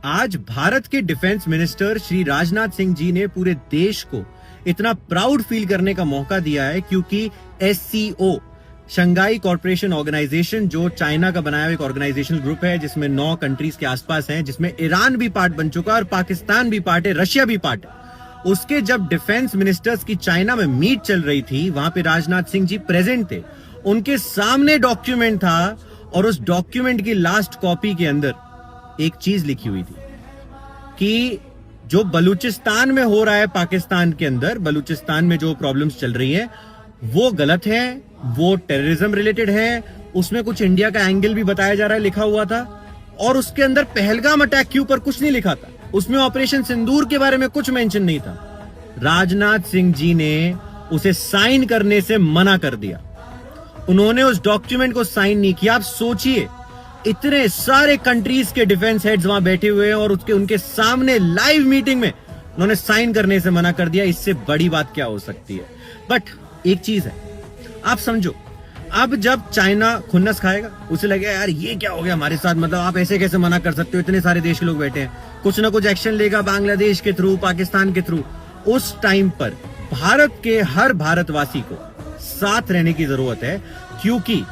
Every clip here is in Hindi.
आज भारत के डिफेंस मिनिस्टर श्री राजनाथ सिंह जी ने पूरे देश को इतना प्राउड फील करने का मौका दिया है क्योंकि SCO शंघाई कॉर्पोरेशन ऑर्गेनाइजेशन जो चाइना का बनाया हुआ एक ऑर्गेनाइजेशनल ग्रुप है जिसमें 9 कंट्रीज के आसपास हैं, जिसमें ईरान भी पार्ट बन चुका है और पाकिस्तान भी पार्ट है, रशिया भी पार्ट है। उसके जब डिफेंस मिनिस्टर्स की चाइना में मीट चल रही थी, वहां पे राजनाथ सिंह जी प्रेजेंट थे। उनके सामने डॉक्यूमेंट था और उस डॉक्यूमेंट की लास्ट कॉपी के अंदर एक चीज लिखी हुई थी कि जो बलूचिस्तान में हो रहा है, पाकिस्तान के अंदर बलूचिस्तान में जो प्रॉब्लम्स चल रही है वो गलत है, वो टेररिज्म रिलेटेड है, उसमें कुछ इंडिया का एंगल भी बताया जा रहा है, लिखा हुआ था। और उसके अंदर पहलगाम अटैक के ऊपर कुछ नहीं लिखा था, उसमें ऑपरेशन सिंदूर के बारे में कुछ मेंशन नहीं था। राजनाथ सिंह जी ने उसे साइन करने से मना कर दिया, उन्होंने उस डॉक्यूमेंट को साइन नहीं किया। आप सोचिए, इतने सारे कंट्रीज के डिफेंस हेड्स वहां बैठे हुए हैं और उनके सामने लाइव मीटिंग में उन्होंने साइन करने से मना कर दिया। इससे बड़ी बात क्या हो सकती है। बट एक चीज है, आप समझो, अब जब चाइना खुन्नस खाएगा, उसे लगेगा यार ये क्या हो गया हमारे साथ, मतलब आप ऐसे कैसे मना कर सकते हो, इतने सारे देश के लोग बैठे हैं, कुछ ना कुछ एक्शन लेगा बांग्लादेश के थ्रू, पाकिस्तान के थ्रू। उस टाइम पर भारत के हर भारतवासी को साथ रहने की जरूरत है, क्योंकि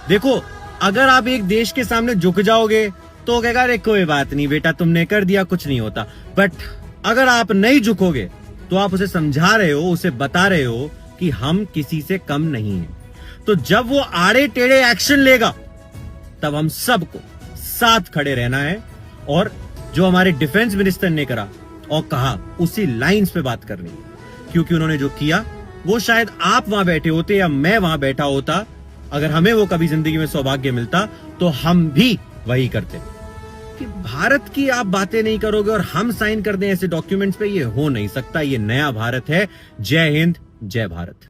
देखो, अगर आप एक देश के सामने झुक जाओगे तो कहेगा अरे कोई बात नहीं बेटा, तुमने कर दिया, कुछ नहीं होता। बट अगर आप नहीं झुकोगे तो आप उसे समझा रहे हो, उसे बता रहे हो कि हम किसी से कम नहीं हैं। तो जब वो आड़े टेढ़े एक्शन लेगा तब हम सबको साथ खड़े रहना है और जो हमारे डिफेंस मिनिस्टर ने करा और कहा उसी लाइंस पे बात करनी है, क्योंकि उन्होंने जो किया वो शायद आप वहां बैठे होते या मैं वहां बैठा होता, अगर हमें वो कभी जिंदगी में सौभाग्य मिलता तो हम भी वही करते। कि भारत की आप बातें नहीं करोगे और हम साइन कर दें ऐसे डॉक्यूमेंट्स पे, ये हो नहीं सकता। ये नया भारत है। जय हिंद, जय भारत।